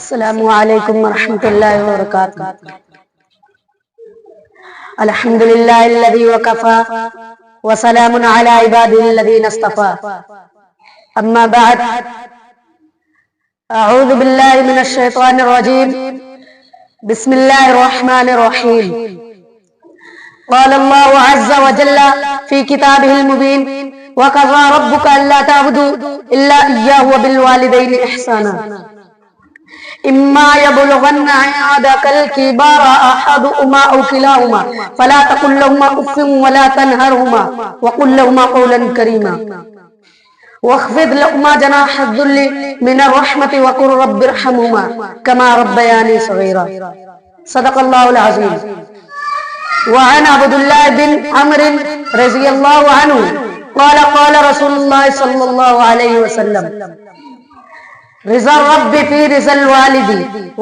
السلام علیکم ورحمۃ اللہ وبرکاتہ۔ الحمد للہ الذی وکفی وسلام علی عباده الذین اصطفی، اما بعد، اعوذ باللہ من الشیطان الرجیم، بسم اللہ الرحمن الرحیم۔ قال اللہ عز وجل فی کتابہ المبین، وقضى ربك الا تعبدوا الا اياه وبالوالدين احسانا، اما يبلغن عندك الكبر احدهما او كلاهما فلا تقل لهما اف ولا تنهرهما وقل لهما قولا كريما واخفض لهما جناح الذل من الرحمة وقل رب ارحمهما كما ربياني صغيرا، صدق الله العظيم۔ وعن عبد الله بن عمرو رضي الله عنه قال قال رسول الله صلى الله عليه وسلم، رضا الرب في رضا الوالد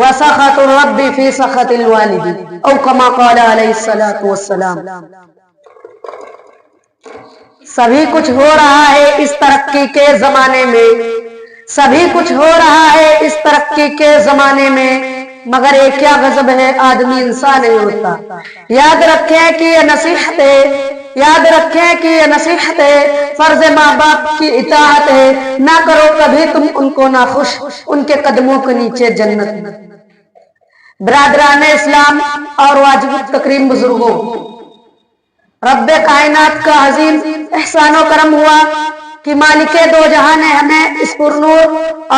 وسخط الرب في سخط الوالد، او كما قال عليه الصلاة والسلام۔ سبھی کچھ ہو رہا ہے اس ترقی کے زمانے میں، سبھی کچھ ہو رہا ہے اس ترقی کے زمانے میں، مگر ایک کیا غضب ہے، آدمی انسان نہیں ہوتا۔ یاد رکھیں کہ یہ نصیحت ہے، یاد رکھیں کہ یہ نصیحت ہے، فرض ماں باپ کی اطاعت ہے، نہ کرو کبھی تم ان کو ناخوش، ان کے قدموں کے نیچے جنت۔ برادران اسلام اور واجب التکریم بزرگوں، رب کائنات کا عظیم احسان و کرم ہوا کہ مالک دو جہاں نے ہمیں اس پرنور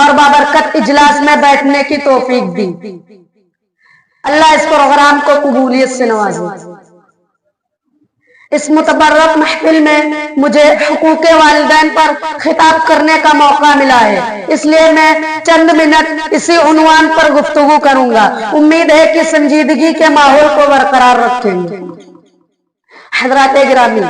اور بابرکت اجلاس میں بیٹھنے کی توفیق دی۔ اللہ اس پروگرام کو قبولیت سے نوازے۔ اس متبرک محفل میں مجھے حقوق والدین پر خطاب کرنے کا موقع ملا ہے، اس لیے میں چند منٹ اسی عنوان پر گفتگو کروں گا۔ امید ہے کہ سنجیدگی کے ماحول کو برقرار رکھیں گے۔ حضرات گرامی،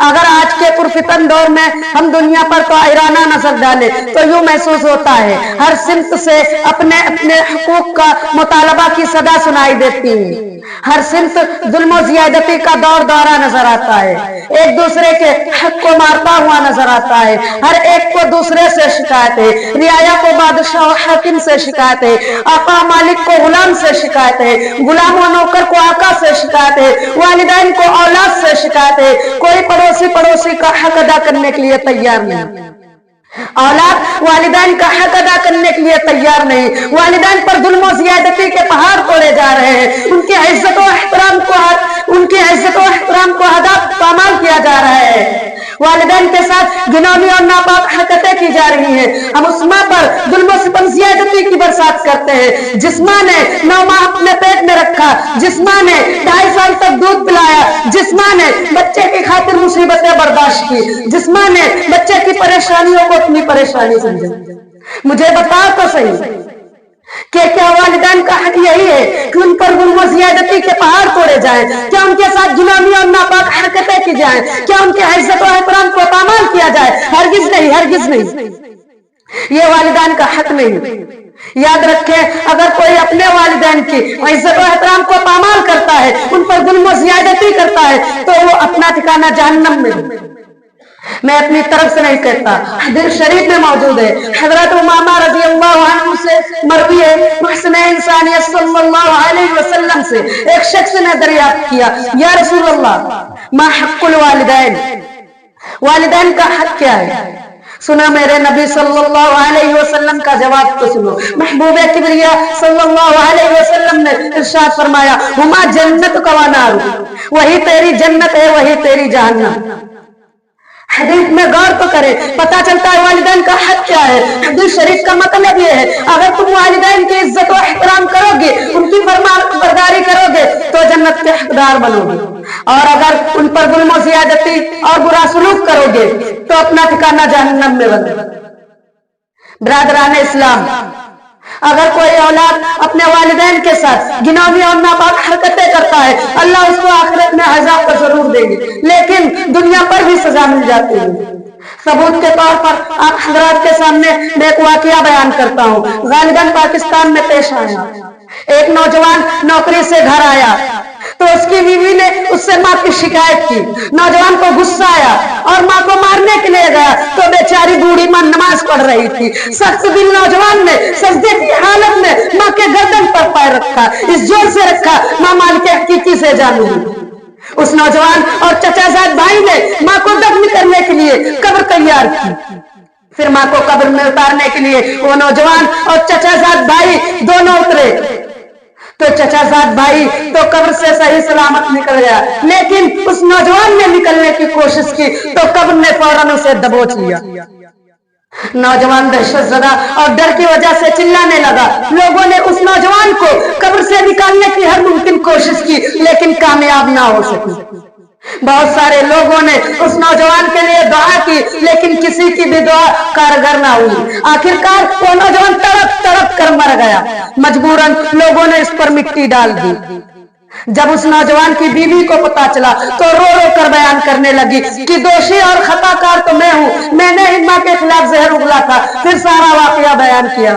اگر آج کے پرفتن دور میں ہم دنیا پر طائرانہ نظر ڈالیں تو یوں محسوس ہوتا ہے ہر سمت سے اپنے اپنے حقوق کا مطالبہ کی صدا سنائی دیتی ہے، ہر سمت ظلم و زیادتی کا دور دورہ نظر آتا ہے، ایک دوسرے کے حق کو مارتا ہوا نظر آتا ہے، ہر ایک کو دوسرے سے شکایت ہے، رعایا کو بادشاہ و حاکم سے شکایت ہے، آقا مالک کو غلام سے شکایت ہے، غلام و نوکر کو آقا سے شکایت ہے، والدین کو اولاد سے شکایت ہے، کوئی پڑوسی کا حق ادا کرنے کے لیے تیار نہیں، اولاد والدین کا حق ادا کرنے کے لیے تیار نہیں، والدین پر ظلم و زیادتی کے پہاڑ توڑے جا رہے ہیں، ان کی عزت و احترام کو ہدف پامال کیا جا رہا ہے، والدین کے ساتھ گناہی اور ناپاک حرکتیں کی جا رہی ہیں، ہم اس ماں پر ظلم و ستم زیادتی کی برسات کرتے ہیں، جس ماں نے 9 ماہ اپنے پیٹ میں رکھا، جس ماں نے 2.5 سال تک دودھ پلایا، جس ماں نے بچے کی خاطر مصیبتیں برداشت کی، جس ماں نے بچے کی پریشانیوں کو اپنی پریشانی سمجھا، مجھے بتاؤ تو صحیح کہ کیا والدین کا حق یہی ہے کہ ان پر ظلم و زیادتی کے پہاڑ توڑے جائیں؟ کیا ان کے ساتھ گناہی اور ناپاک حرکتیں کی جائیں؟ کیا ان کی عزت و احترام کو پامال کیا جائے؟ ہرگز نہیں، ہرگز نہیں، یہ والدین کا حق نہیں۔ یاد رکھیں، اگر کوئی اپنے والدین کی عزت و احترام کو پامال کرتا ہے، ان پر ظلم و زیادتی کرتا ہے، تو وہ اپنا ٹھکانہ جہنم میں ہے۔ میں اپنی طرف سے نہیں کہتا، حدیث شریف میں موجود ہے، حضرت امامہ رضی اللہ عنہ سے مروی ہے، محسن انسانیت صلی اللہ علیہ وسلم سے ایک شخص نے دریافت کیا، یا رسول اللہ، ما حق الوالدین، والدین کا حق کیا ہے؟ سنا میرے نبی صلی اللہ علیہ وسلم کا جواب تو سنو۔ محبوب کبریا صلی اللہ علیہ وسلم نے ارشاد فرمایا، ہما جنت کا نار، وہی تیری جنت ہے، وہی تیری جہنم۔ حدیث میں غور تو کرے، پتا چلتا ہے والدین کا حق کیا ہے۔ حدیث شریف کا مطلب یہ ہے، اگر تم والدین کی عزت و احترام کرو گے، ان کی فرمان برداری کرو گے تو جنت کے حقدار بنو گے، اور اگر ان پر ظلم و زیادتی اور برا سلوک کرو گے تو اپنا ٹھکانہ جہنم میں بنو گے۔ برادران اسلام، اگر کوئی اولاد اپنے والدین کے ساتھ گناہی اور ناپاک حرکتیں کرتا ہے، اللہ اس کو آخرت میں عذاب کو ضرور دے گی، لیکن دنیا پر بھی سزا مل جاتی ہے۔ ثبوت کے طور پر آپ حضرات کے سامنے میں ایک واقعہ بیان کرتا ہوں، غالباً پاکستان میں پیش آیا۔ ایک نوجوان نوکری سے گھر آیا تو اس کی بیوی نے اس سے माँ की शिकायत की। नौजवान को गुस्सा आया और माँ को मारने के लिए गया तो बेचारी बूढ़ी माँ नमाज पढ़ रही थी। सख्त दिल नौजवान ने सजदे की हालत में माँ के गर्दन पर पैर रखा, इस जोर से रखा, माँ मालिक हकीकी से जानूंगी। उस नौजवान और चचाजाद भाई ने माँ को दफन करने के लिए कब्र तैयार की। फिर माँ को कब्र में उतारने के लिए वो नौजवान और चचाजाद भाई दोनों उतरे। तो चचाजाद भाई तो कब्र से सही सलामत निकल गया, लेकिन उस नौजवान ने निकलने की कोशिश की तो कब्र ने फौरन उसे दबोच लिया। नौजवान दहशतज़दा और डर की वजह से चिल्लाने लगा। लोगों ने उस नौजवान को कब्र से निकालने की हर मुमकिन कोशिश की, लेकिन कामयाब ना हो सकी। बहुत सारे लोगों ने उस नौजवान के लिए दुआ की, लेकिन किसी की भी दुआ कारगर ना हुई। आखिरकार वो नौजवान तड़प तड़प कर मर गया। मजबूरन लोगों ने इस पर मिट्टी डाल दी। जब उस नौजवान की बीवी को पता चला तो रो रो कर बयान करने लगी कि दोषी और खताकार तो मैं हूँ, मैंने हिम्मा के खिलाफ जहर उगला था। फिर सारा वाकया बयान किया।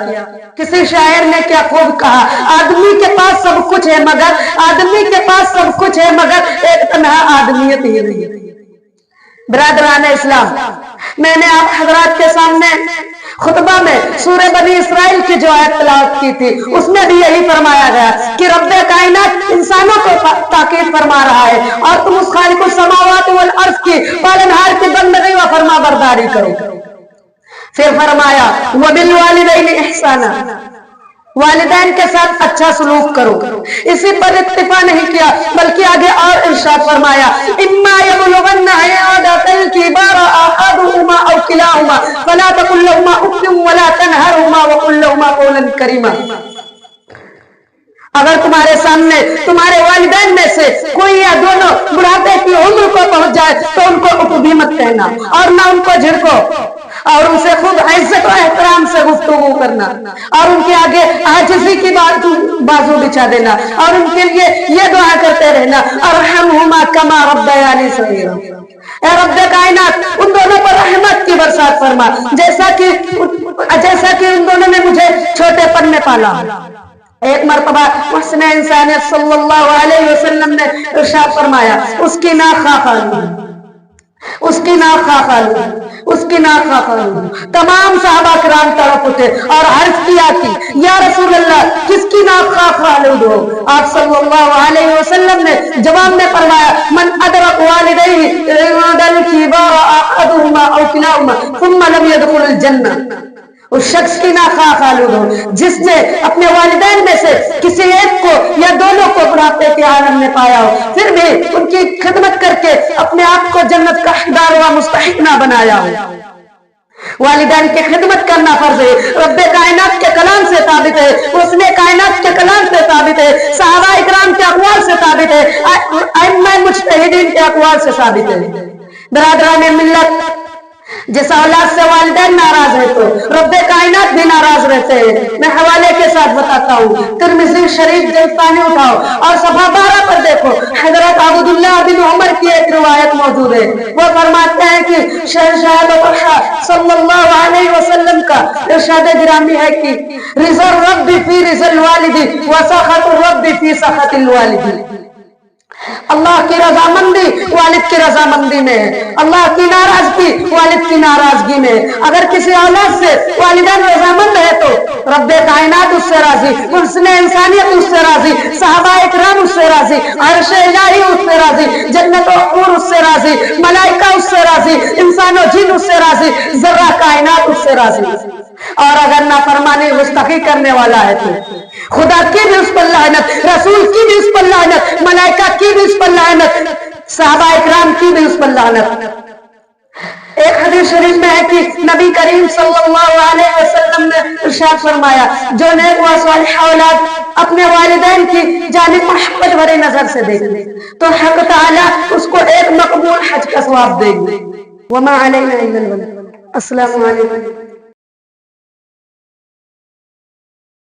किसी शायर ने क्या खूब कहा, आदमी के पास सब कुछ है मगर आदमी के पास सब कुछ है मगर एक तन्हा आदमियत ही नहीं। बिरादरान इस्लाम, मैंने आप हजरात के सामने खुतबा में सूरह बनी इसराइल की जो आयत तिलावत की थी, उसमें भी यही फरमाया गया कि रब्बे कायनात इंसानों को ताकीद फरमा रहा है और तुम उस खालिकुस समावात वल अर्ज़ की पालनहार की बंदगी व फरमा बरदारी करो। फिर फरमाया वबिल वालिदैनि इहसाना, वालिदैन के साथ अच्छा सलूक करो। इसी पर इत्तिफा नहीं किया बल्कि आगे और इरशाद फरमाया इम्मा यबलुगन्ना अहदकल किबारा अहदुहुमा औ किलाहुमा फला तकुल लहुमा उफ़्फ़िन वला तनहरहुमा वक़ुल लहुमा क़ौलन करीमा। अगर तुम्हारे सामने तुम्हारे वालिदैन में से कोई या दोनों बुढ़ापे की उम्र को पहुंच जाए तो उनको उफ भी मत कहना और ना उनको झिड़को, और उनसे खूब इज्जत और एहतराम से गुफ्तगू करना और उनके आगे आजिज़ी की बाजू बिछा देना और उनके लिए ये दुआ करते रहना अरहमहुमा कमा रब्बयानी सगीरा। ऐ रब्बे कायनात उन दोनों पर रहमत की बरसात फरमा जैसा कि उन दोनों ने मुझे छोटेपन में पाला। एक मरतबा मुहसिन इंसानियत सल्लल्लाहु अलैहि वसल्लम ने इरशाद फरमाया उसकी नाक खा खालू, उसकी नाक खा खालू, उसकी नाक खा खालू। तमाम सहाबा किराम तड़प उठे और अर्ज किया कि या रसूल अल्लाह किसकी नाक खा खालू दो। आप सल्लल्लाहु अलैहि वसल्लम ने जवाब में फरमाया मन अदरक वालिदैहि इंदल किबार अहदुहुमा औ किलाहुमा थुम्मा लम यदखुल जन्नह। उस शख्स की ना खा खालू हो जिसने अपने वालिदैन में से किसी एक को या दोनों को बुढ़ापे के आलम में पाया हो, फिर भी उनकी खिदमत करके अपने आप को जन्नत का हकदार व मुस्तहिक ना बनाया हो। वालिदैन की खिदमत करना फर्ज है, रब्बे कायनात के कलाम से साबित है, उसने कायनात के कलाम से साबित है, सहाबा इकराम के अक़वाल से साबित है, अइम्मा मुज्तहिदीन के अक़वाल से साबित है। बिरादरान मिल्लत, जिस औलाद से वालिदैन नाराज है तो रब्बे कायनात भी नाराज रहते हैं। मैं हवाले के साथ बताता हूँ, तिरमिज़ी शरीफ जल्सानी उठाओ और सफ़ा 12 पर देखो, हज़रत अब्दुल्लाह बिन उमर की एक रिवायत मौजूद है। वो फरमाते हैं कि शहंशाह सल्लल्लाहु अलैहि वसल्लम का इरशाद गिरामी है कि रिज़ल रब्बी फी रिज़ल वालिदी व सख़तुर रब्बी फी सख़तिल वालिदी। अल्लाह की रजामंदी वालिद की रजामंदी में है, अल्लाह की नाराजगी वालिद की नाराजगी में। अगर किसी औलाद से वालिदैन रजामंद है तो रब्बे कायनात उससे राजी, उसने इंसानियत उससे राजी, सहाबा इकराम उससे राजी, अर्श इलाही उससे राजी, जन्नत और हूर उससे राजी, मलाइका उससे राजी, इंसान और जिन उससे राजी, जर्रा कायनात उससे राजी। और अगर नाफरमानी गुस्ताखी करने वाला है तो खुदा की भी उस पर लानत, रसूल की भी उस पर लानत, मलाइका की भी उस पर लानत, सहाबा इकराम की भी उस पर लानत। एक हदीस शरीफ में है कि नबी करीम सल्लल्लाहु अलैहि वसल्लम ने इरशाद फरमाया जो नेक व सालिह औलाद अपने वालिदैन की जानिब मोहब्बत भरी नजर से देखे तो हक ताला उसको एक मकबूल हज का सवाब देंगे। वमा अलैना इल्लल बलाग। अस्सलामु अलैकुम।